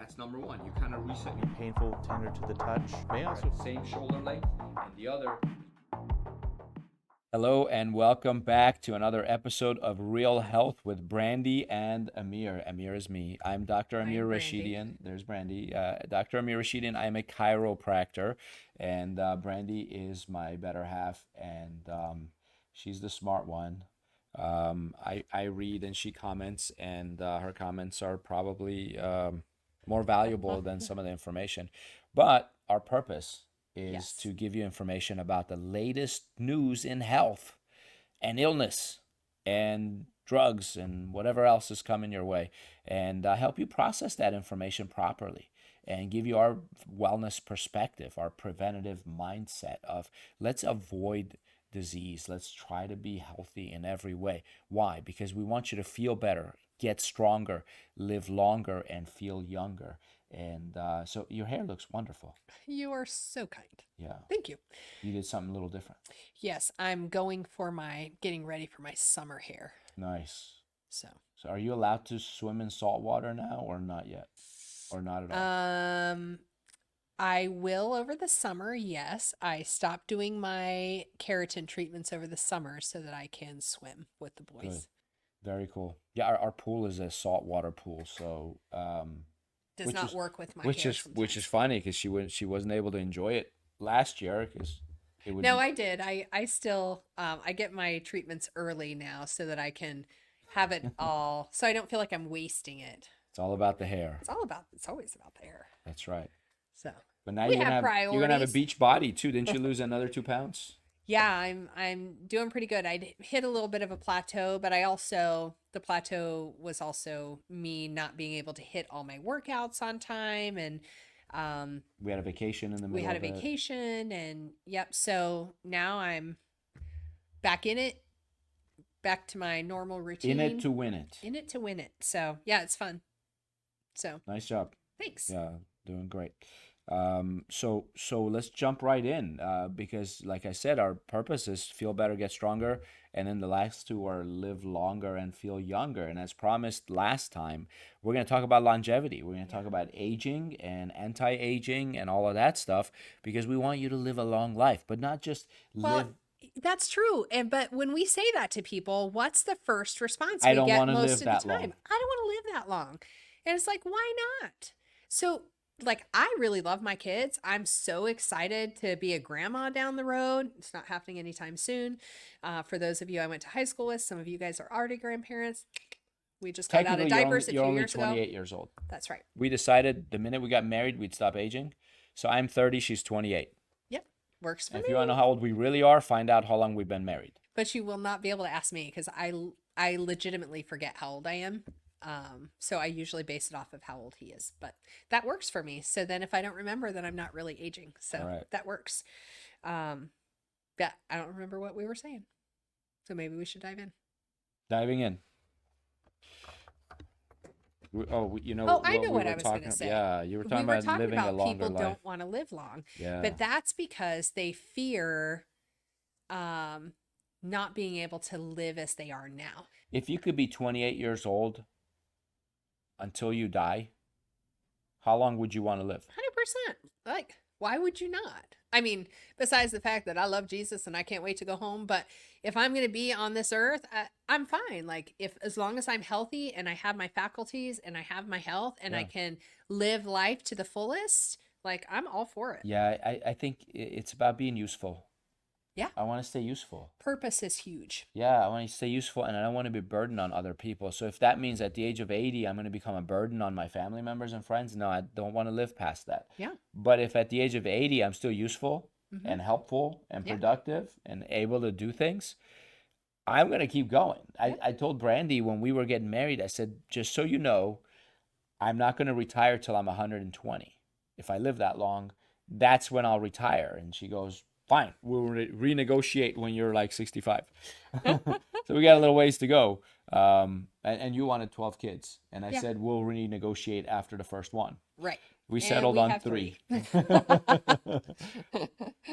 That's number one. You kind of reset. Painful, tender to the touch. May also Same shoulder length, and the other. Hello and welcome back to another episode of Real Health with Brandi and Amir. Amir is me. I'm Dr. Amir Rashidian. There's Brandi. Dr. Amir Rashidian. I'm a chiropractor, and Brandi is my better half, and she's the smart one. I read and she comments, and her comments are probably more valuable than some of the information. But our purpose is to give you information about the latest news in health and illness and drugs and whatever else is coming your way, and help you process that information properly and give you our wellness perspective, our preventative mindset of let's avoid disease. Let's try to be healthy in every way. Why? Because we want you to feel better, get stronger, live longer, and feel younger. And so your hair looks wonderful. You are so kind. Yeah. Thank you. You did something a little different. Yes, I'm getting ready for my summer hair. Nice. So are you allowed to swim in salt water now or not yet? Or not at all? I will over the summer, yes. I stopped doing my keratin treatments over the summer so that I can swim with the boys. Good. Very cool. Yeah, our pool is a saltwater pool, so does not work with my which hair is sometimes. Which is funny because she wasn't able to enjoy it last year because it would. No, I did. I still I get my treatments early now so that I can have it all, so I don't feel like I'm wasting it. It's all about the hair. It's always about the hair. That's right. So, but now we you're have gonna have a beach body too. Didn't you lose another 2 pounds? Yeah, I'm doing pretty good. I hit a little bit of a plateau, but the plateau was also me not being able to hit all my workouts on time, and we had a vacation in the middle. We had a vacation, and yep. So now I'm back in it, back to my normal routine. In it to win it. In it to win it. So yeah, it's fun. So nice job. Thanks. Yeah, doing great. So let's jump right in because, like I said, our purpose is feel better, get stronger, and then the last two are live longer and feel younger. And as promised last time, we're going to talk about longevity. We're going to talk about aging and anti-aging and all of that stuff because we want you to live a long life, but not just live. That's true. But when we say that to people, what's the first response I we don't get want to most live of that the time? long. I don't want to live that long. And it's like, why not? So like, I really love my kids. I'm so excited to be a grandma down the road. It's not happening anytime soon. For those of you I went to high school with, some of you guys are already grandparents. We just got out of diapers a few years ago. You're only 28 years old. That's right. We decided the minute we got married, we'd stop aging. So I'm 30, she's 28. Yep, works for me. If you want to know how old we really are, find out how long we've been married. But you will not be able to ask me because I legitimately forget how old I am. So I usually base it off of how old he is, but that works for me. So then if I don't remember, then I'm not really aging. So that works. Yeah, I don't remember what we were saying. So maybe we should dive in. Diving in. I know what I was going to say. Yeah, you were talking about living a longer life. People don't want to live long. Yeah. But that's because they fear not being able to live as they are now. If you could be 28 years old until you die, how long would you want to live? 100%. Like, why would you not? I mean, besides the fact that I love Jesus and I can't wait to go home, but if I'm going to be on this earth, I'm fine. Like, as long as I'm healthy and I have my faculties and I have my health and I can live life to the fullest, like, I'm all for it. Yeah, I think it's about being useful. Yeah. I want to stay useful. Purpose is huge. Yeah, I want to stay useful, and I don't want to be a burden on other people. So if that means at the age of 80, I'm going to become a burden on my family members and friends, no, I don't want to live past that. Yeah. But if at the age of 80, I'm still useful and helpful and productive and able to do things, I'm going to keep going. I told Brandi when we were getting married, I said, just so you know, I'm not going to retire till I'm 120. If I live that long, that's when I'll retire. And she goes, fine, we'll renegotiate when you're like 65. So we got a little ways to go. And you wanted 12 kids. And I said, we'll renegotiate after the first one. Right. We settled on 3.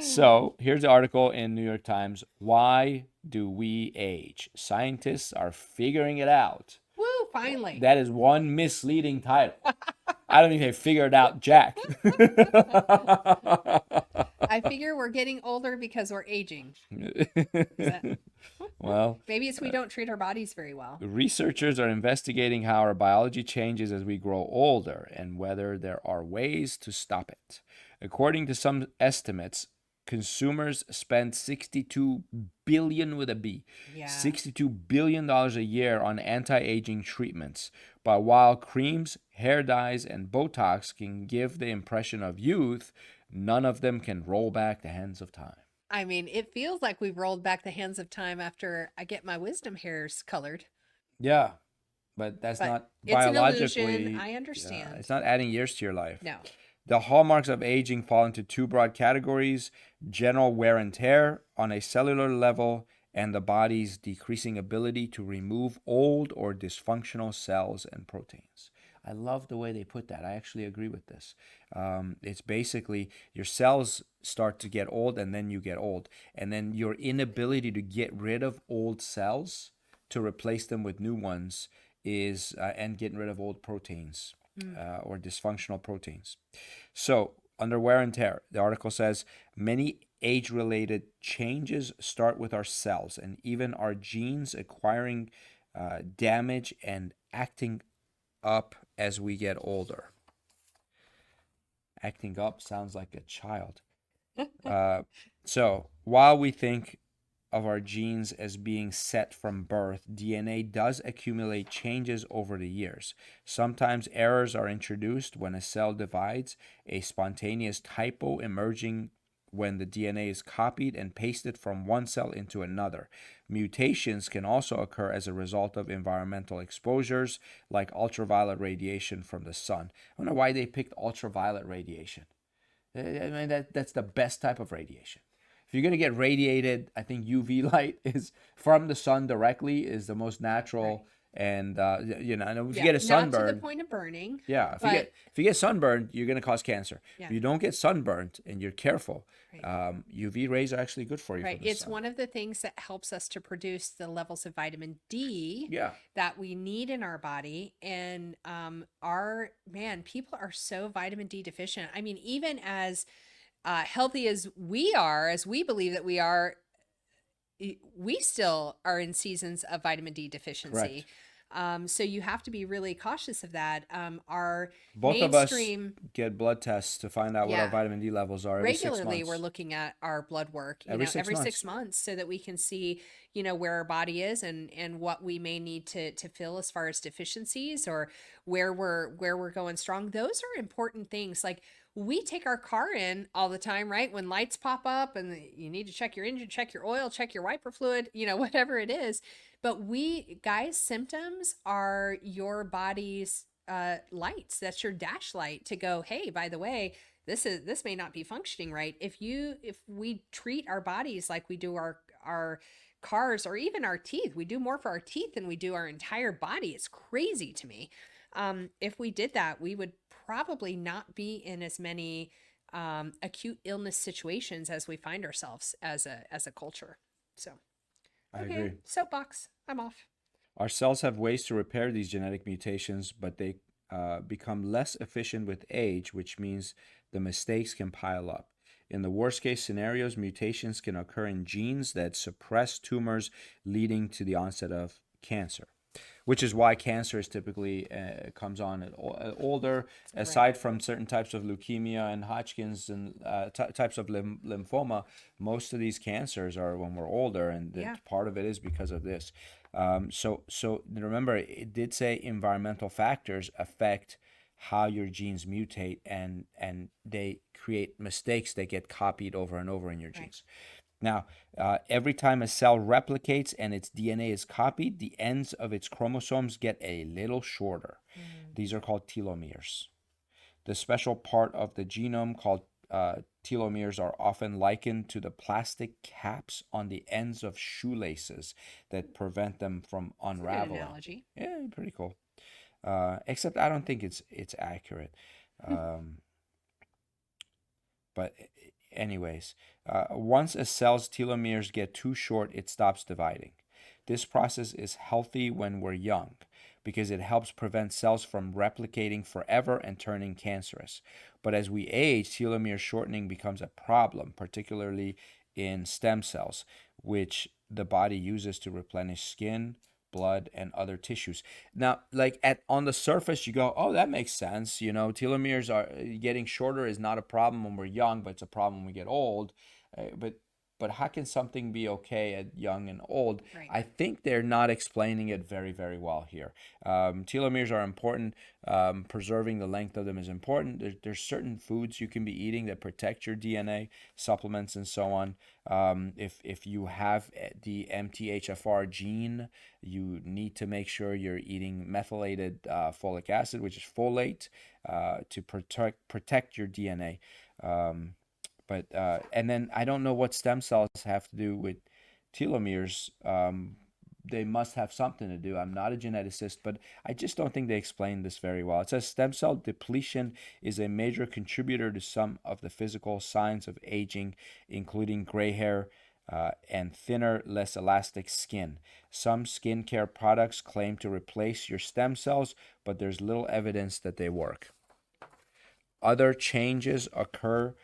So here's the article in New York Times. Why do we age? Scientists are figuring it out. Woo, finally. That is one misleading title. I don't think they figured out Jack. I figure we're getting older because we're aging. Is that Well, maybe it's we don't treat our bodies very well. researchers are investigating how our biology changes as we grow older and whether there are ways to stop it. According to some estimates, consumers spend 62 billion with a B, Yeah. $62 billion a year on anti-aging treatments. But while creams, hair dyes, and Botox can give the impression of youth, none of them can roll back the hands of time. I mean, it feels like we've rolled back the hands of time after I get my wisdom hairs colored. Yeah, but that's But not it's an biologically. illusion. I understand. It's not adding years to your life. No. The hallmarks of aging fall into two broad categories: general wear and tear on a cellular level, and the body's decreasing ability to remove old or dysfunctional cells and proteins. I love the way they put that. I actually agree with this. It's basically your cells start to get old and then you get old. And then your inability to get rid of old cells to replace them with new ones is, and getting rid of old proteins or dysfunctional proteins. So, under wear and tear, the article says many age-related changes start with our cells and even our genes acquiring damage and acting up as we get older. Acting up sounds like a child. So, while we think of our genes as being set from birth, DNA does accumulate changes over the years. Sometimes errors are introduced when a cell divides, a spontaneous typo emerging when the DNA is copied and pasted from one cell into another. Mutations can also occur as a result of environmental exposures like ultraviolet radiation from the sun. I don't know why they picked ultraviolet radiation. I mean, that's the best type of radiation. If you're going to get radiated, I think UV light is from the sun directly is the most natural. Right. And if you get a not sunburn, to the point of burning. yeah, but if you get sunburned, you're going to cause cancer. Yeah. If you don't get sunburned and you're careful, Right. UV rays are actually good for you. Right. From the It's sun. one of the things that helps us to produce the levels of vitamin D Yeah. that we need in our body. And people are so vitamin D deficient. I mean, even as healthy as we believe that we are, we still are in seasons of vitamin D deficiency. So you have to be really cautious of that. Our Both mainstream, of us get blood tests to find out what our Yeah. vitamin D levels are every 6 regularly months. we're looking at our blood work, Every 6 every months. 6 months, so that we can see, where our body is and what we may need to fill as far as deficiencies, or where we're going strong. Those are important things. Like, we take our car in all the time, right? When lights pop up and you need to check your engine, check your oil, check your wiper fluid, whatever it is. But symptoms are your body's lights. That's your dash light to go, hey, by the way, this may not be functioning right. If we treat our bodies like we do our cars, or even our teeth, we do more for our teeth than we do our entire body. It's crazy to me. If we did that, we would probably not be in as many acute illness situations as we find ourselves as a culture. So, I agree. Soapbox, I'm off. Our cells have ways to repair these genetic mutations, but they become less efficient with age, which means the mistakes can pile up. In the worst case scenarios, mutations can occur in genes that suppress tumors, leading to the onset of cancer, which is why cancer is typically comes on at older. Aside from certain types of leukemia and Hodgkin's and types of lymphoma, most of these cancers are when we're older, and part of it is because of this. So remember, it did say environmental factors affect how your genes mutate, and they create mistakes that get copied over and over in your genes. Now, every time a cell replicates and its DNA is copied, the ends of its chromosomes get a little shorter. These are called telomeres. The special part of the genome called telomeres are often likened to the plastic caps on the ends of shoelaces that prevent them from unraveling. Good analogy. Yeah, pretty cool. Except I don't think it's accurate. But anyways, once a cell's telomeres get too short, it stops dividing. This process is healthy when we're young, because it helps prevent cells from replicating forever and turning cancerous. But as we age, telomere shortening becomes a problem, particularly in stem cells, which the body uses to replenish skin, blood, and other tissues. Now, like on the surface, you go, oh, that makes sense. Telomeres are getting shorter is not a problem when we're young, but it's a problem when we get old. But how can something be okay at young and old? Right. I think they're not explaining it very, very well here. Telomeres are important. Preserving the length of them is important. There's certain foods you can be eating that protect your DNA, supplements and so on. If you have the MTHFR gene, you need to make sure you're eating methylated folic acid, which is folate, to protect your DNA. But and then I don't know what stem cells have to do with telomeres. They must have something to do. I'm not a geneticist, but I just don't think they explain this very well. It says stem cell depletion is a major contributor to some of the physical signs of aging, including gray hair and thinner, less elastic skin. Some skincare products claim to replace your stem cells, but there's little evidence that they work. Other changes occur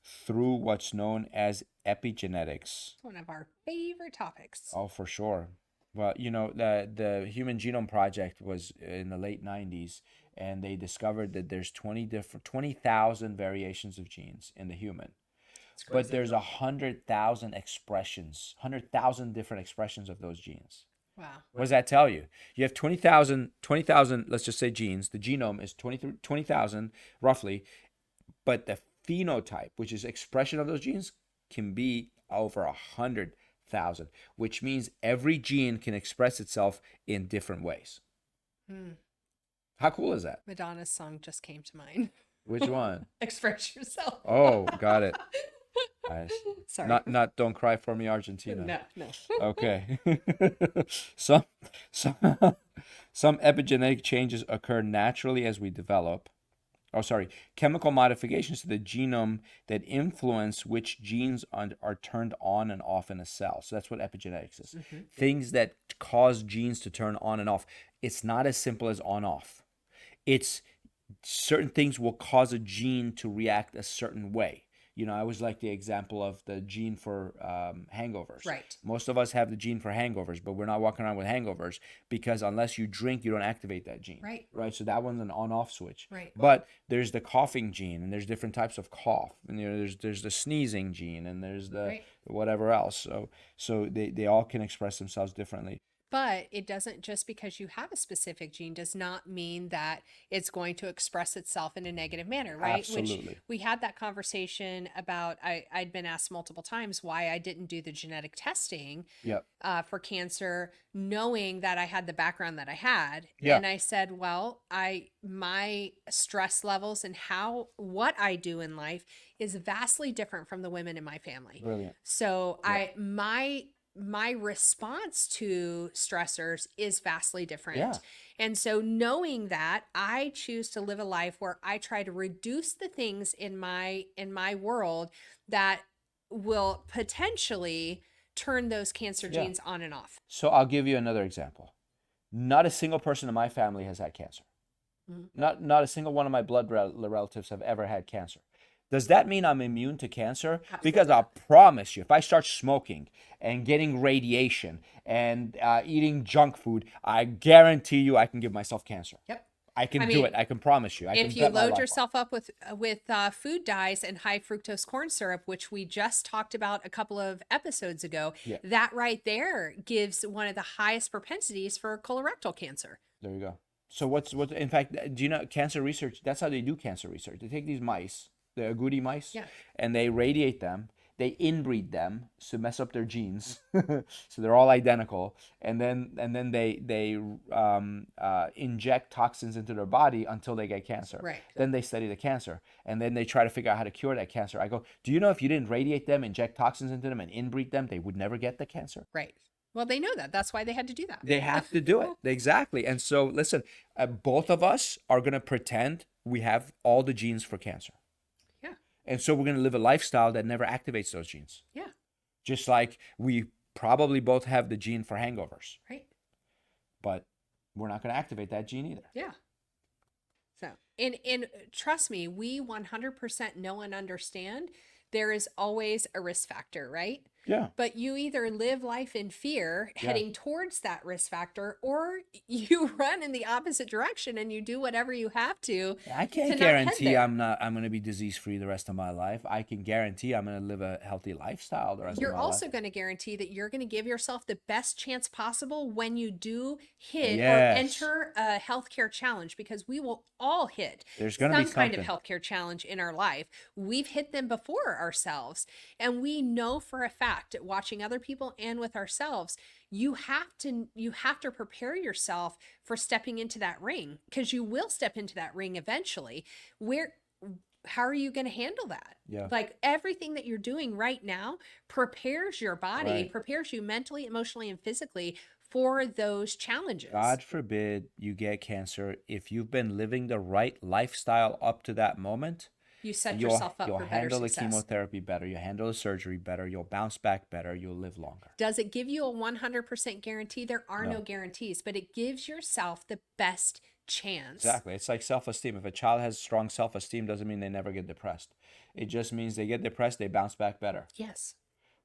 through what's known as epigenetics. One of our favorite topics. Oh, for sure. Well, the Human Genome Project was in the late 90s, and they discovered that there's 20,000 variations of genes in the human. But there's 100,000 expressions, 100,000 different expressions of those genes. Wow. What does that tell you? You have 20,000, let's just say genes. The genome is 20,000 roughly, but the phenotype, which is expression of those genes, can be over 100,000, which means every gene can express itself in different ways. How cool is that? Madonna's song just came to mind. Which one? Express Yourself. Oh, got it. Nice. Sorry. Not Don't Cry for Me, Argentina. No. Okay. Some epigenetic changes occur naturally as we develop. Chemical modifications to the genome that influence which genes are turned on and off in a cell. So that's what epigenetics is. Mm-hmm. Things that cause genes to turn on and off. It's not as simple as on-off. It's certain things will cause a gene to react a certain way. I always like the example of the gene for hangovers. Right. Most of us have the gene for hangovers, but we're not walking around with hangovers because unless you drink, you don't activate that gene. Right. Right. So that one's an on-off switch. Right. But there's the coughing gene, and there's different types of cough, and there's the sneezing gene, and there's the whatever else. So they all can express themselves differently. But it doesn't, just because you have a specific gene does not mean that it's going to express itself in a negative manner, right? Absolutely. Which we had that conversation about. I'd been asked multiple times why I didn't do the genetic testing for cancer, knowing that I had the background that I had. Yeah. And I said, well, my stress levels and what I do in life is vastly different from the women in my family. Brilliant. So my response to stressors is vastly different. Yeah. And so knowing that, I choose to live a life where I try to reduce the things in my world that will potentially turn those cancer genes on and off. So I'll give you another example. Not a single person in my family has had cancer. Mm-hmm. Not a single one of my blood relatives have ever had cancer. Does that mean I'm immune to cancer? Absolutely. Because I promise you, if I start smoking and getting radiation and eating junk food, I guarantee you I can give myself cancer. Yep. I can do it. I can promise you. If you load yourself up with food dyes and high fructose corn syrup, which we just talked about a couple of episodes ago, that right there gives one of the highest propensities for colorectal cancer. There you go. So what's in fact, do you know cancer research? That's how they do cancer research. They take these mice, the agouti mice, and they radiate them. They inbreed them to mess up their genes, so they're all identical, and then they inject toxins into their body until they get cancer. Right. Then they study the cancer, and then they try to figure out how to cure that cancer. I go, do you know if you didn't radiate them, inject toxins into them, and inbreed them, they would never get the cancer? Right. Well, they know that. That's why they had to do that. They have to do it. Exactly. And so, listen, both of us are going to pretend we have all the genes for cancer. Yeah. And so we're going to live a lifestyle that never activates those genes. Yeah. Just like we probably both have the gene for hangovers. Right. But we're not going to activate that gene either. Yeah. So, and trust me, we 100% know and understand there is always a risk factor, right? Yeah. But you either live life in fear, Yeah. heading towards that risk factor, or you run in the opposite direction and you do whatever you have to I can't not head guarantee there. I'm going to be disease free the rest of my life. I can guarantee I'm going to live a healthy lifestyle the rest You're of my also life. going to guarantee that you're going to give yourself the best chance possible when you do hit or Yes. enter a healthcare challenge, because we will all hit There's going to be some kind of something. healthcare challenge in our life. We've hit them before ourselves, and we know for a fact, watching other people and with ourselves, you have to prepare yourself for stepping into that ring, because you will step into that ring eventually. How are you going to handle that? Yeah. Like, everything that you're doing right now prepares your body, Right. prepares you mentally, emotionally, and physically for those challenges. God forbid you get cancer. If you've been living the right lifestyle up to that moment, You set you'll yourself up for better handle the success. chemotherapy better. You'll handle the surgery better. You'll bounce back better. You'll live longer. Does it give you a 100% guarantee? There are No. no guarantees, but it gives yourself the best chance. Exactly. It's like self-esteem. If a child has strong self-esteem, doesn't mean they never get depressed. It just means they get depressed, they bounce back better. Yes.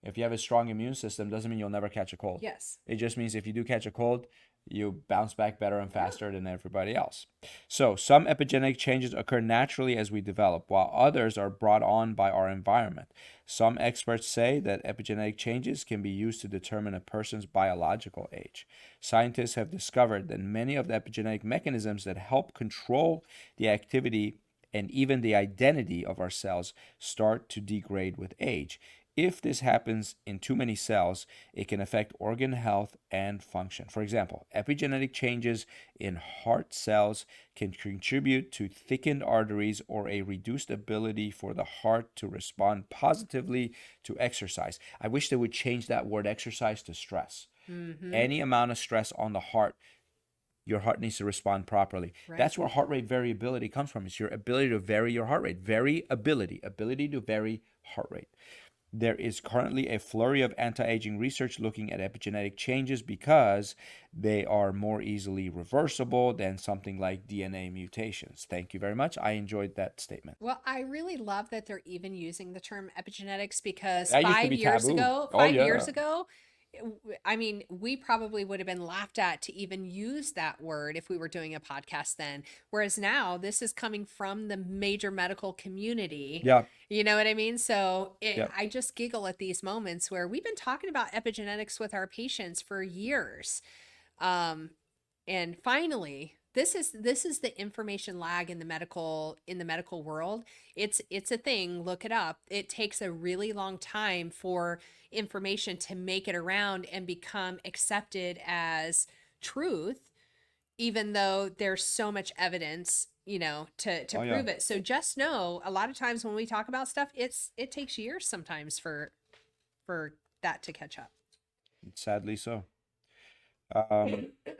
If you have a strong immune system, doesn't mean you'll never catch a cold. Yes. It just means if you do catch a cold, you bounce back better and faster than everybody else. So some epigenetic changes occur naturally as we develop, while others are brought on by our environment. Some experts say that epigenetic changes can be used to determine a person's biological age. Scientists have discovered that many of the epigenetic mechanisms that help control the activity and even the identity of our cells start to degrade with age. If this happens in too many cells, it can affect organ health and function. For example, epigenetic changes in heart cells can contribute to thickened arteries or a reduced ability for the heart to respond positively to exercise. I wish they would change that word exercise to stress. Mm-hmm. Any amount of stress on the heart, your heart needs to respond properly. Right. That's where heart rate variability comes from. It's your ability to vary your heart rate. Ability to vary heart rate. There is currently a flurry of anti-aging research looking at epigenetic changes because they are more easily reversible than something like DNA mutations. Thank you very much. I enjoyed that statement. Well, I really love that they're even using the term epigenetics, because That used to 5 be years taboo. ago, Oh, 5 yeah. years ago, I mean, we probably would have been laughed at to even use that word if we were doing a podcast then. Whereas now, this is coming from the major medical community. Yeah. You know what I mean? So Yeah. I just giggle at these moments where we've been talking about epigenetics with our patients for years. And finally, this is the information lag in the medical world. It's a thing. Look it up. It takes a really long time for information to make it around and become accepted as truth, even though there's so much evidence, to Oh, yeah. prove it. So just know, a lot of times when we talk about stuff, it takes years sometimes for that to catch up. Sadly so.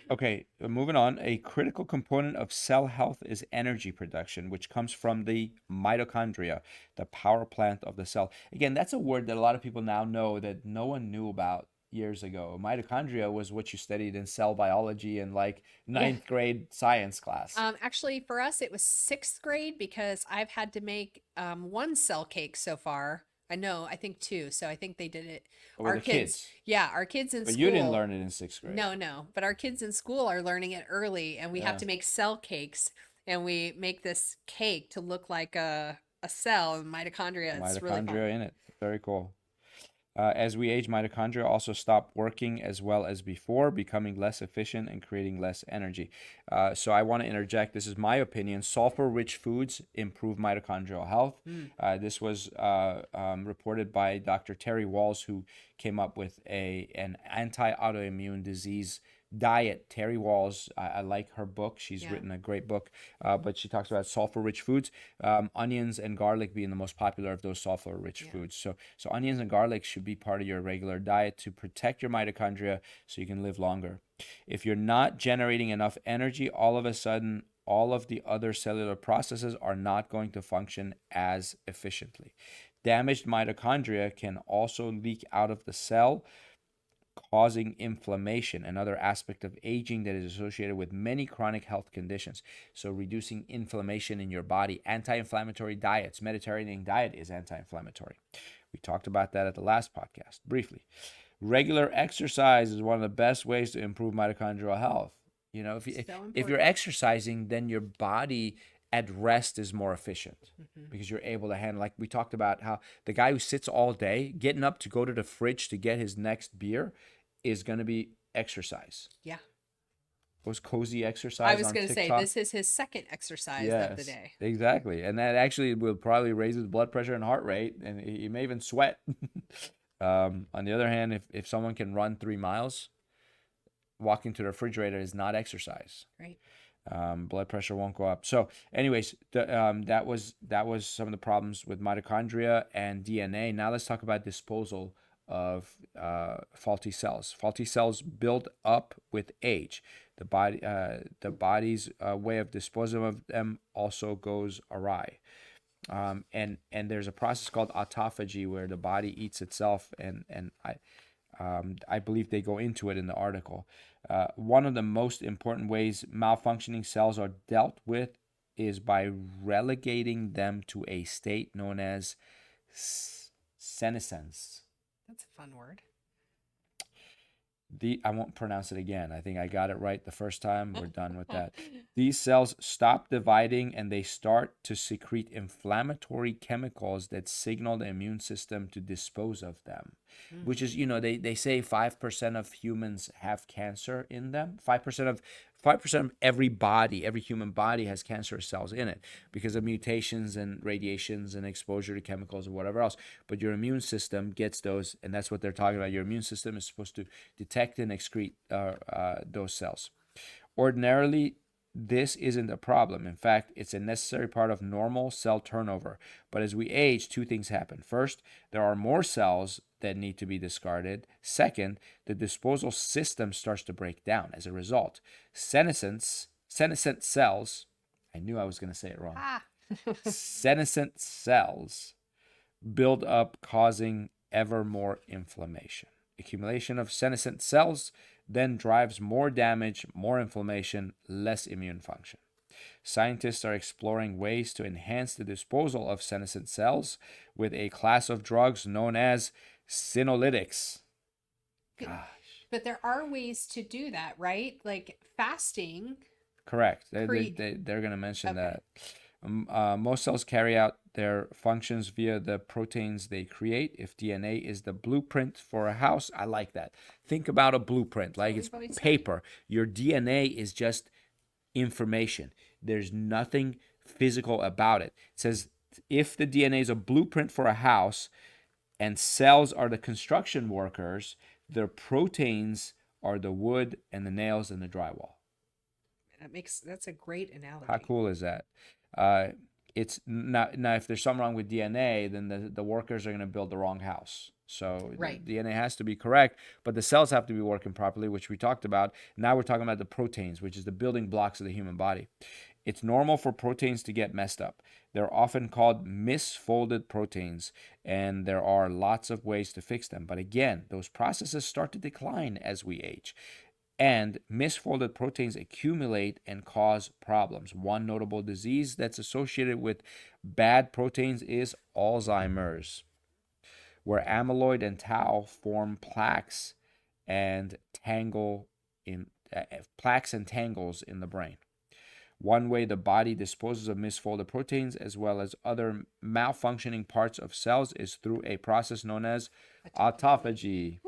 Okay, moving on. A critical component of cell health is energy production, which comes from the mitochondria, the power plant of the cell. Again, that's a word that a lot of people now know that no one knew about years ago. Mitochondria was what you studied in cell biology in like ninth grade science class. Actually, for us, it was 6th grade, because I've had to make one cell cake so far. I think 2. So I think they did it. With the kids. Yeah, our kids in But school. you didn't learn it in 6th grade. No, but our kids in school are learning it early, and we have Yeah. to make cell cakes, and we make this cake to look like a cell and mitochondria. It's really fun. Mitochondria in it. Very cool. As we age, mitochondria also stop working as well as before, becoming less efficient and creating less energy. So I want to interject. This is my opinion. Sulfur-rich foods improve mitochondrial health. This was reported by Dr. Terry Walls, who came up with an anti-autoimmune disease diet. Terry Walls, I like her book. She's written a great book, but she talks about sulfur-rich foods, onions and garlic being the most popular of those sulfur-rich foods. So onions and garlic should be part of your regular diet to protect your mitochondria so you can live longer. If you're not generating enough energy, all of a sudden, all of the other cellular processes are not going to function as efficiently. Damaged mitochondria can also leak out of the cell, causing inflammation, another aspect of aging that is associated with many chronic health conditions. So reducing inflammation in your body. Anti-inflammatory diets. Mediterranean diet is anti-inflammatory. We talked about that at the last podcast briefly. Regular exercise is one of the best ways to improve mitochondrial health. You know, if you're exercising, then your body at rest is more efficient because you're able to handle, like we talked about, how the guy who sits all day getting up to go to the fridge to get his next beer is going to be exercise. Yeah. Was cozy exercise. I was going to say, this is his second exercise of the day. Exactly. And that actually will probably raise his blood pressure and heart rate, and he may even sweat. On the other hand, if someone can run 3 miles, walking to the refrigerator is not exercise. Right. Blood pressure won't go up. So anyways, that was some of the problems with mitochondria and DNA. Now let's talk about disposal of faulty cells. Faulty cells build up with age. The body's way of disposing of them also goes awry. And there's a process called autophagy where the body eats itself, and I believe they go into it in the article. One of the most important ways malfunctioning cells are dealt with is by relegating them to a state known as senescence. That's a fun word. I won't pronounce it again. I think I got it right the first time. We're done with that. These cells stop dividing and they start to secrete inflammatory chemicals that signal the immune system to dispose of them, which is, they say 5% of humans have cancer in them. 5% of every human body has cancerous cells in it because of mutations and radiations and exposure to chemicals or whatever else. But your immune system gets those, and that's what they're talking about. Your immune system is supposed to detect and excrete those cells. Ordinarily, this isn't a problem. In fact, it's a necessary part of normal cell turnover. But as we age, 2 things happen. First, there are more cells that need to be discarded. Second, the disposal system starts to break down. As a result, senescent cells, I knew I was going to say it wrong. Senescent cells build up, causing ever more inflammation. Accumulation of senescent cells then drives more damage, more inflammation, less immune function. Scientists are exploring ways to enhance the disposal of senescent cells with a class of drugs known as senolytics. Gosh. But there are ways to do that, right? Like fasting. Correct. They're going to mention that. Most cells carry out their functions via the proteins they create. If DNA is the blueprint for a house, I like that. Think about a blueprint, like it's paper. Your DNA is just information. There's nothing physical about it. It says if the DNA is a blueprint for a house and cells are the construction workers, the proteins are the wood and the nails and the drywall. That's a great analogy. How cool is that? It's not, now if there's something wrong with DNA, then the workers are going to build the wrong house. So right. The DNA has to be correct, but the cells have to be working properly, which we talked about. Now we're talking about the proteins, which is the building blocks of the human body. It's normal for proteins to get messed up. They're often called misfolded proteins, and there are lots of ways to fix them. But again, those processes start to decline as we age. And misfolded proteins accumulate and cause problems. One notable disease that's associated with bad proteins is Alzheimer's, where amyloid and tau form plaques and tangles in the brain. One way the body disposes of misfolded proteins as well as other malfunctioning parts of cells is through a process known as autophagy,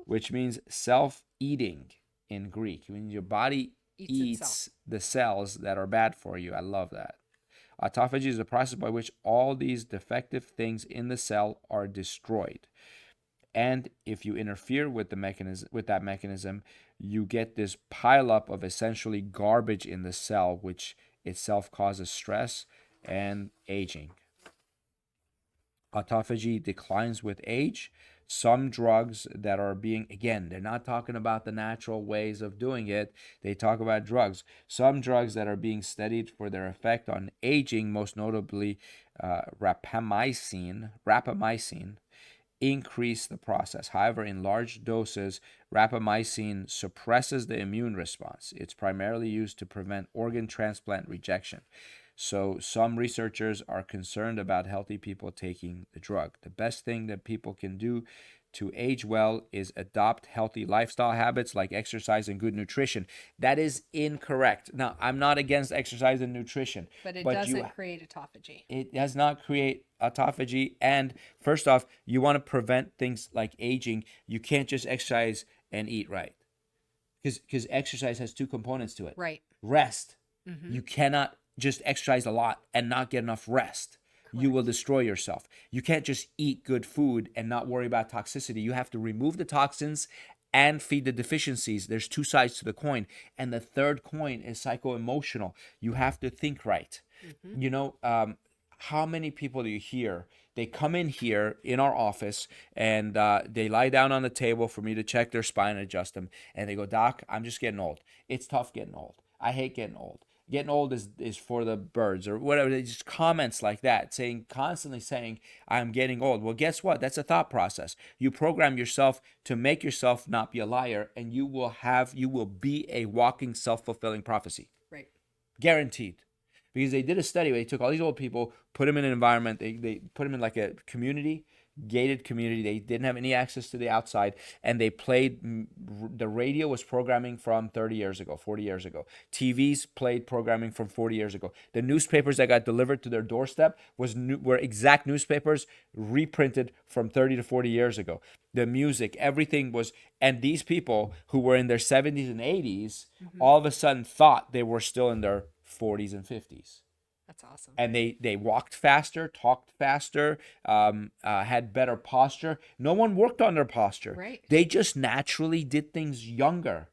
which means self-eating. In Greek, when your body eats the cells that are bad for you. I love that. Autophagy is a process by which all these defective things in the cell are destroyed. And if you interfere with that mechanism, you get this pileup of essentially garbage in the cell, which itself causes stress and aging. Autophagy declines with age. Some drugs that are being, again, they're not talking about the natural ways of doing it. They talk about drugs. Some drugs that are being studied for their effect on aging, most notably rapamycin, increase the process. However, in large doses, rapamycin suppresses the immune response. It's primarily used to prevent organ transplant rejection. So some researchers are concerned about healthy people taking the drug. The best thing that people can do to age well is adopt healthy lifestyle habits like exercise and good nutrition. That is incorrect. Now, I'm not against exercise and nutrition, But it but doesn't create autophagy. it does not create autophagy. And first off, you want to prevent things like aging. You can't just exercise and eat right, because exercise has two components to it. Right. Rest. Mm-hmm. You cannot just exercise a lot and not get enough rest. You will destroy yourself. You can't just eat good food and not worry about toxicity. You have to remove the toxins and feed the deficiencies. There's two sides to the coin. And the third coin is psycho-emotional. You have to think right. Mm-hmm. You know, how many people do you hear? They come in here in our office and they lie down on the table for me to check their spine and adjust them. And they go, Doc, I'm just getting old. It's tough getting old. I hate getting old. Getting old is for the birds or whatever. They just comments like that, constantly saying, I'm getting old. Well, guess what? That's a thought process. You program yourself to make yourself not be a liar, and you will be a walking self-fulfilling prophecy. Right. Guaranteed. Because they did a study where they took all these old people, put them in an environment, they put them in like a community, gated community. They didn't have any access to the outside, and they played, the radio was programming from 30 years ago, 40 years ago. TVs played programming from 40 years ago. The newspapers that got delivered to their doorstep were exact newspapers reprinted from 30 to 40 years ago. The music, everything was, and these people who were in their 70s and 80s, all of a sudden thought they were still in their 40s and 50s. That's awesome. And they walked faster, talked faster, had better posture. No one worked on their posture. Right. They just naturally did things younger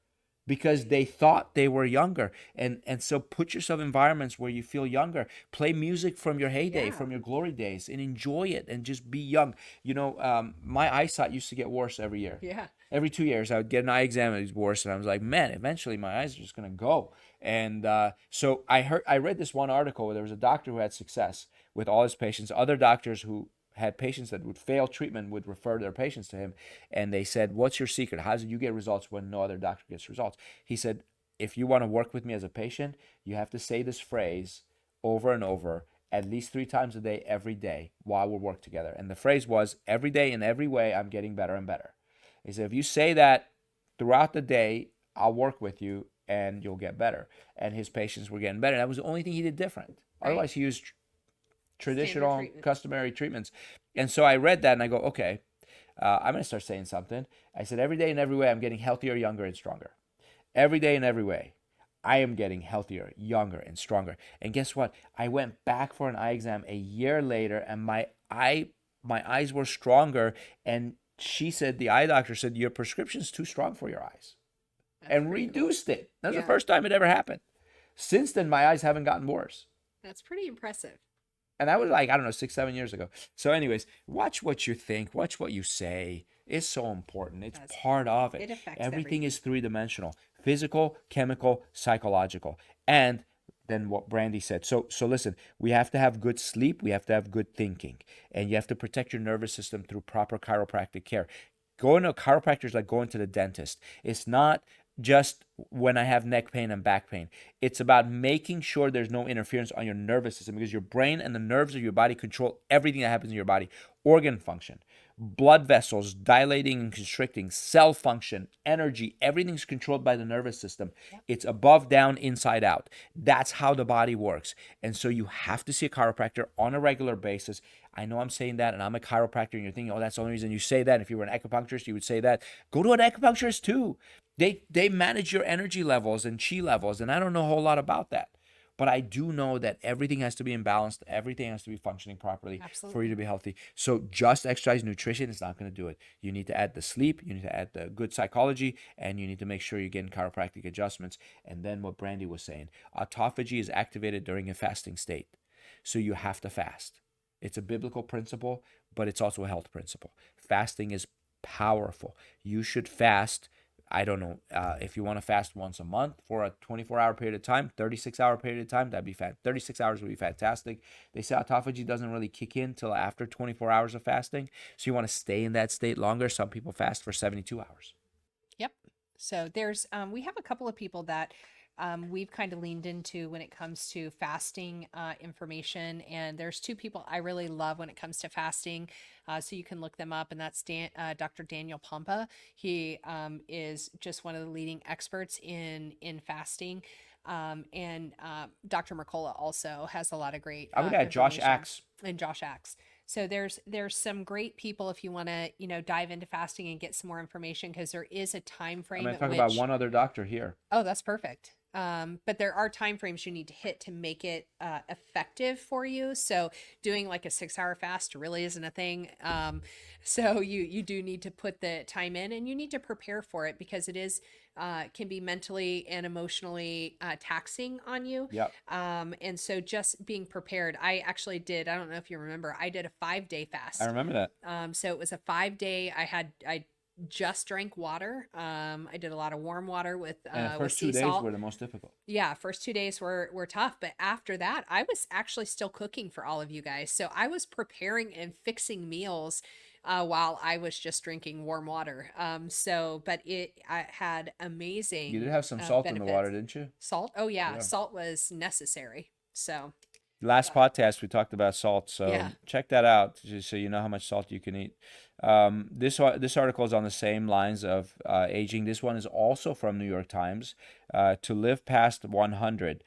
because they thought they were younger. And so put yourself in environments where you feel younger. Play music from your heyday, from your glory days, and enjoy it and just be young. You know, my eyesight used to get worse every year. Yeah. Every 2 years, I would get an eye exam, it was worse. And I was like, man, eventually my eyes are just going to go. And so I read this one article where there was a doctor who had success with all his patients. Other doctors who had patients that would fail treatment would refer their patients to him. And they said, what's your secret? How do you get results when no other doctor gets results? He said, if you want to work with me as a patient, you have to say this phrase over and over at least 3 times a day, every day, while we work together. And the phrase was, every day in every way, I'm getting better and better. He said, if you say that throughout the day, I'll work with you and you'll get better. And his patients were getting better. That was the only thing he did different. Right. Otherwise, he used traditional, customary treatments. And so I read that and I go, okay, I'm going to start saying something. I said, every day in every way, I'm getting healthier, younger, and stronger. Every day in every way, I am getting healthier, younger, and stronger. And guess what? I went back for an eye exam a year later and my eyes were stronger. And she said, the eye doctor said, your prescription's too strong for your eyes. That's and reduced it. That's the first time it ever happened. Since then, my eyes haven't gotten worse. That's pretty impressive. And that was like, I don't know, 6-7 years ago. So anyways, watch what you think. Watch what you say. It's so important. It's part of it. It affects everything is 3-dimensional. Physical, chemical, psychological. And then what Brandi said. So listen, we have to have good sleep. We have to have good thinking. And you have to protect your nervous system through proper chiropractic care. Going to a chiropractor is like going to the dentist. It's not just when I have neck pain and back pain. It's about making sure there's no interference on your nervous system, because your brain and the nerves of your body control everything that happens in your body. Organ function, blood vessels dilating and constricting, cell function, energy, everything's controlled by the nervous system. Yep. It's above, down, inside out. That's how the body works. And so you have to see a chiropractor on a regular basis. I know I'm saying that, and I'm a chiropractor, and you're thinking, oh, that's the only reason you say that. If you were an acupuncturist, you would say that. Go to an acupuncturist too. They manage your energy levels and chi levels, and I don't know a whole lot about that. But I do know that everything has to be imbalanced. Everything has to be functioning properly for you to be healthy. So just exercise, nutrition is not going to do it. You need to add the sleep. You need to add the good psychology. And you need to make sure you're getting chiropractic adjustments. And then what Brandi was saying, autophagy is activated during a fasting state. So you have to fast. It's a biblical principle, but it's also a health principle. Fasting is powerful. You should fast. I don't know if you want to fast once a month for a 24-hour period of time, 36-hour period of time, that'd be 36 hours would be fantastic. They say autophagy doesn't really kick in till after 24 hours of fasting, so you want to stay in that state longer. Some people fast for 72 hours. Yep. So there's we have a couple of people that we've kind of leaned into when it comes to fasting information, and there's two people I really love when it comes to fasting. So you can look them up, and that's Dr. Daniel Pompa. He is just one of the leading experts in fasting. And Dr. Mercola also has a lot of great I would add Josh information. Axe. And Josh Axe. So there's some great people if you want to, dive into fasting and get some more information, because there is a time I'm frame going to at talk which about one other doctor here. Oh, that's perfect. But there are time frames you need to hit to make it effective for you. So doing like a 6-hour fast really isn't a thing. So you do need to put the time in, and you need to prepare for it, because it is can be mentally and emotionally taxing on you. Yep. And so just being prepared. I actually did. I don't know if you remember. I did a 5-day fast. I remember that. So it was a 5-day. I just drank water. I did a lot of warm water with And the with first sea 2 days salt. were the most difficult. Yeah, first 2 days were tough, but after that, I was actually still cooking for all of you guys. So I was preparing and fixing meals while I was just drinking warm water. But I had amazing You did have some salt in the water, benefits. didn't you? Salt? Oh yeah, Yeah. salt was necessary. So Last podcast we talked about salt, so yeah. check that out just so you know how much salt you can eat. This article is on the same lines of aging. This one is also from New York Times. To live past 100,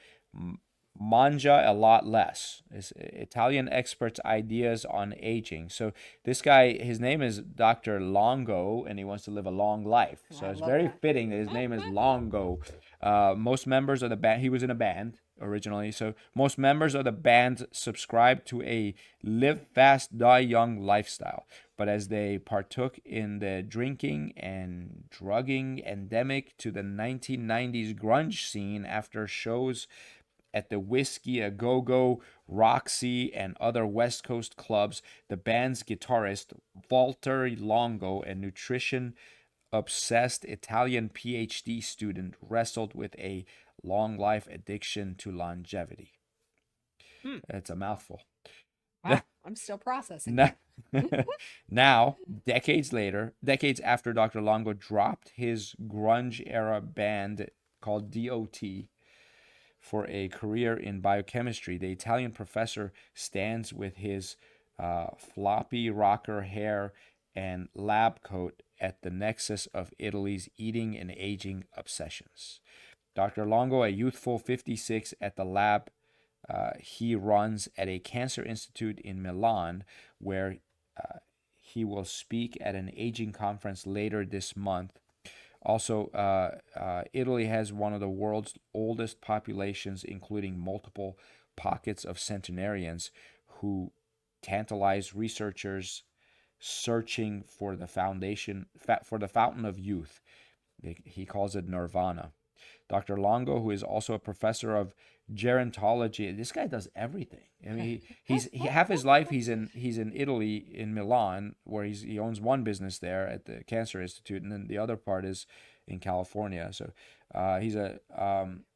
mangia a lot less. It's Italian experts' ideas on aging. So this guy, his name is Dr. Longo, and he wants to live a long life. So I it's love very that. fitting that his name is Longo. Most members of the band, he was in a band originally, so most members of the band subscribed to a live fast, die young lifestyle. But as they partook in the drinking and drugging endemic to the 1990s grunge scene after shows at the Whiskey A Go Go, Roxy, and other West Coast clubs, the band's guitarist, Walter Longo, a nutrition obsessed Italian PhD student, wrestled with a long life addiction to longevity. It's a mouthful. Wow, I'm still processing. Now, now, decades after Dr. Longo dropped his grunge era band called DOT for a career in biochemistry, the Italian professor stands with his floppy rocker hair and lab coat at the nexus of Italy's eating and aging obsessions. Dr. Longo, a youthful 56 at the lab he runs at a cancer institute in Milan, where he will speak at an aging conference later this month. Also, Italy has one of the world's oldest populations, including multiple pockets of centenarians who tantalize researchers searching for the fountain of youth. He calls it nirvana. Dr. Longo, who is also a professor of gerontology, this guy does everything. I mean, he's half his life he's in Italy, in Milan, where he owns one business there at the Cancer Institute, and then the other part is in California. So he's a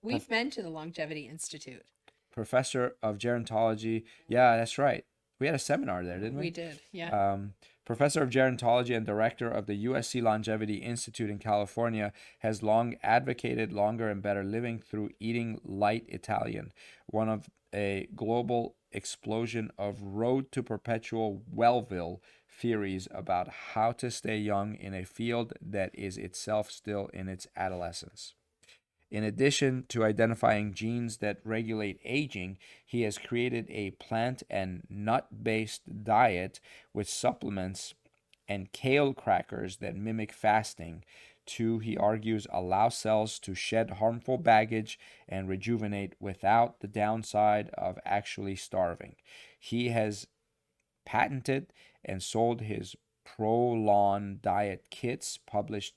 We've been to the Longevity Institute. professor of gerontology. Yeah, that's right. We had a seminar there, didn't we? We did, yeah. Professor of gerontology and director of the USC Longevity Institute in California, has long advocated longer and better living through eating light Italian, one of a global explosion of road to perpetual Wellville theories about how to stay young in a field that is itself still in its adolescence. In addition to identifying genes that regulate aging, he has created a plant and nut-based diet with supplements and kale crackers that mimic fasting to, he argues, allow cells to shed harmful baggage and rejuvenate without the downside of actually starving. He has patented and sold his Prolon diet kits, published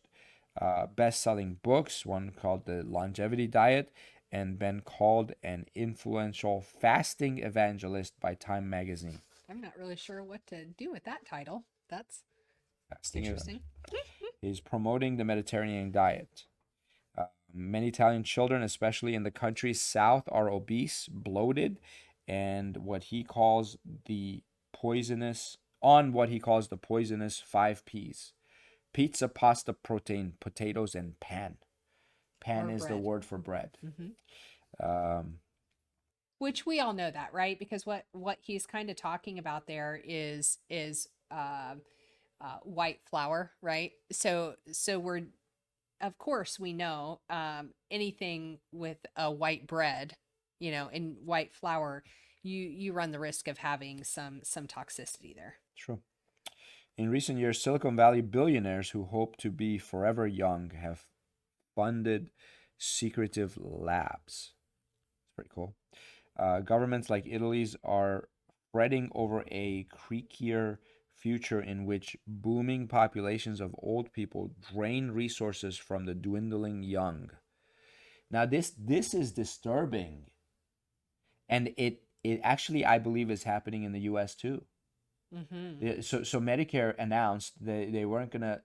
best-selling books, one called The Longevity Diet, and been called an influential fasting evangelist by Time magazine. I'm not really sure what to do with that title. That's Fasting interesting. He's promoting the Mediterranean diet. Many Italian children, especially in the country's south, are obese, bloated, and what he calls the poisonous five P's: pizza, pasta, protein, potatoes, and pan. Pan Or is the bread. word for bread. Um, Which we all know that, right? Because what he's kind of talking about there is white flour, right? So we're, of course we know, anything with a white bread, and white flour, you run the risk of having some toxicity there. True. In recent years, Silicon Valley billionaires who hope to be forever young have funded secretive labs. It's pretty cool. Governments like Italy's are fretting over a creakier future in which booming populations of old people drain resources from the dwindling young. Now, this is disturbing, and it actually, I believe, is happening in the U.S. too. So Medicare announced they weren't gonna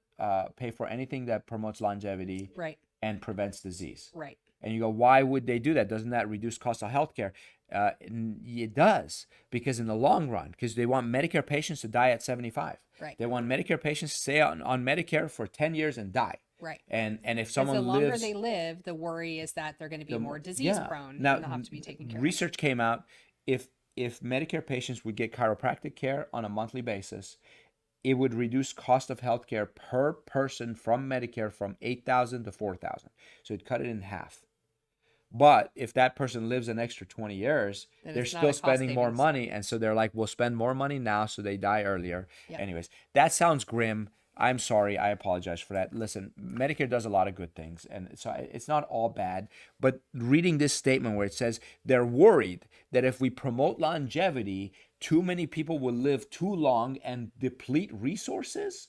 pay for anything that promotes longevity Right. and prevents disease. Right. And you go, why would they do that? Doesn't that reduce cost of healthcare? It does, because in the long run, because they want Medicare patients to die at 75. Right. They want Medicare patients to stay on Medicare for 10 years and die. Right. And if Because someone the longer lives, they live, the worry is that they're going to be more disease yeah. prone, Now, and they'll have to be taken care of. research came out, if Medicare patients would get chiropractic care on a monthly basis, it would reduce cost of healthcare per person from Medicare from 8,000 to 4,000. So it'd cut it in half. But if that person lives an extra 20 years, Then they're it's not still a cost spending more savings. money. And so they're like, we'll spend more money now so they die earlier. Yep. Anyways, that sounds grim. I'm sorry. I apologize for that. Listen, Medicare does a lot of good things. And so it's not all bad. But reading this statement where it says they're worried that if we promote longevity, too many people will live too long and deplete resources.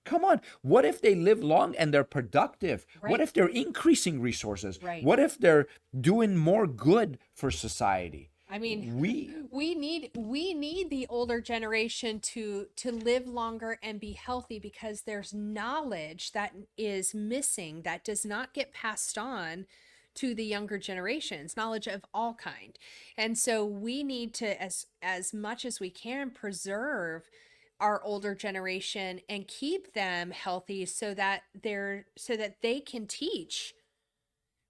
Come on. What if they live long and they're productive? Right. What if they're increasing resources? Right. What if they're doing more good for society? I mean, we need the older generation to live longer and be healthy, because there's knowledge that is missing, that does not get passed on to the younger generations, knowledge of all kind. And so we need to, as much as we can, preserve our older generation and keep them healthy, so that they can teach,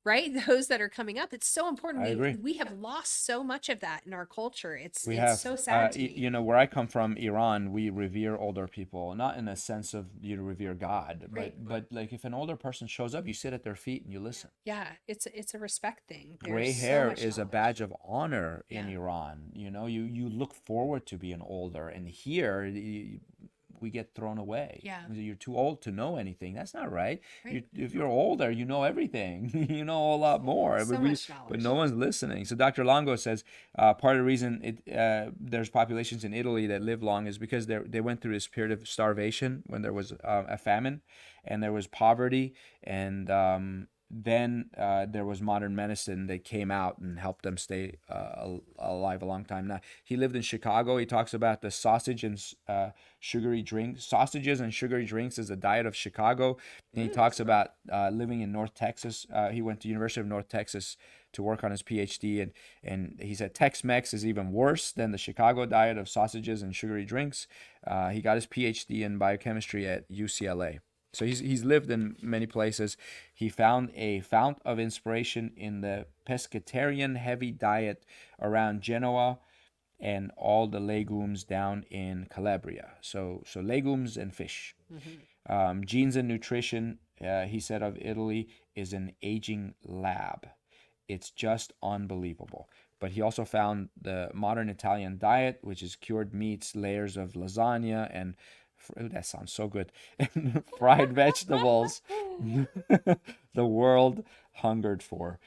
right, those that are coming up. It's so important. I agree. We have lost so much of that in our culture. It's have so sad to me. you know, where I come from, Iran, we revere older people, not in a sense of you revere God, Right. but like if an older person shows up, you sit at their feet and you listen. Yeah, it's a respect thing. Gray There's so hair much is a knowledge. badge of honor in Yeah. Iran. You know, you look forward to being older, and here we get thrown away. Yeah. You're too old to know anything. That's not right. Right. If you're older, you know everything. You know a lot more. So much knowledge. But no one's listening. So Dr. Longo says part of the reason there's populations in Italy that live long is because they went through this period of starvation when there was a famine, and there was poverty, and then there was modern medicine that came out and helped them stay alive a long time. Now, he lived in Chicago. He talks about the sausage and sugary drinks. Sausages and sugary drinks is a diet of Chicago. And he talks about living in North Texas. He went to University of North Texas to work on his PhD, and he said Tex-Mex is even worse than the Chicago diet of sausages and sugary drinks. He got his PhD in biochemistry at UCLA. So he's lived in many places. He found a fount of inspiration in the pescatarian heavy diet around Genoa and all the legumes down in Calabria. So legumes and fish. Genes and nutrition, he said of Italy, is an aging lab. It's just unbelievable. But he also found the modern Italian diet, which is cured meats, layers of lasagna, and that sounds so good. And fried vegetables, the world hungered for.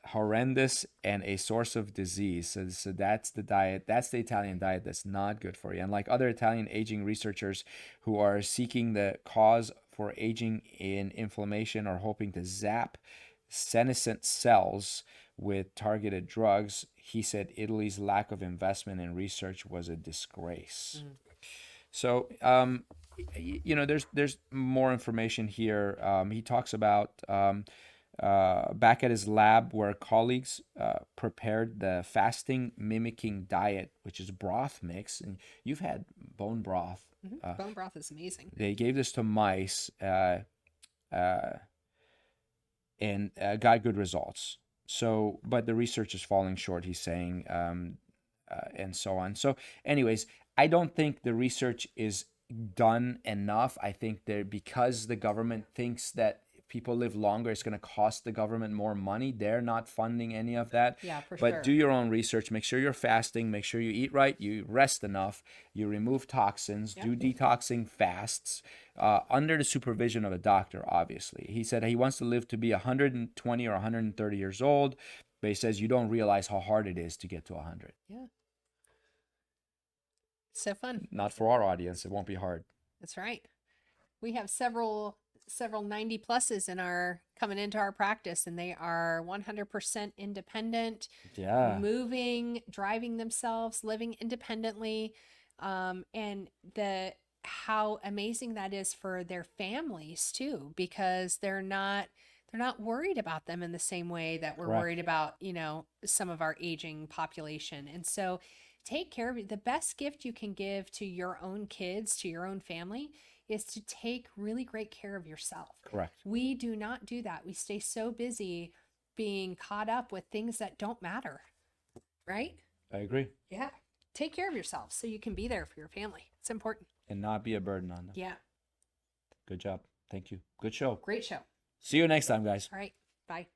Horrendous and a source of disease. So that's the diet. That's the Italian diet that's not good for you. And like other Italian aging researchers who are seeking the cause for aging in inflammation or hoping to zap senescent cells with targeted drugs, he said Italy's lack of investment in research was a disgrace. So, there's more information here. He talks about back at his lab where colleagues prepared the fasting mimicking diet, which is broth mix, and you've had bone broth. Bone broth is amazing. They gave this to mice and got good results. So, but the research is falling short, he's saying, and so on. So, anyways, I don't think the research is done enough. I think that because the government thinks that people live longer, it's going to cost the government more money. They're not funding any of that. Yeah, for But sure. do your own research. Make sure you're fasting. Make sure you eat right. You rest enough. You remove toxins. Yep. Do detoxing fasts under the supervision of a doctor, obviously. He said he wants to live to be 120 or 130 years old, but he says you don't realize how hard it is to get to 100. Yeah. So fun. Not for our audience. It won't be hard. That's right. We have several 90 pluses in our coming into our practice, and they are 100% independent, Yeah. moving, driving themselves, living independently, and how amazing that is for their families too, because they're not worried about them in the same way that we're Correct. worried about, some of our aging population. And so take care of it. The best gift you can give to your own kids, to your own family, is to take really great care of yourself. Correct. We do not do that. We stay so busy being caught up with things that don't matter, right? I agree. Yeah. Take care of yourself so you can be there for your family. It's important. And not be a burden on them. Yeah. Good job. Thank you. Good show. Great show. See you next time, guys. All right. Bye.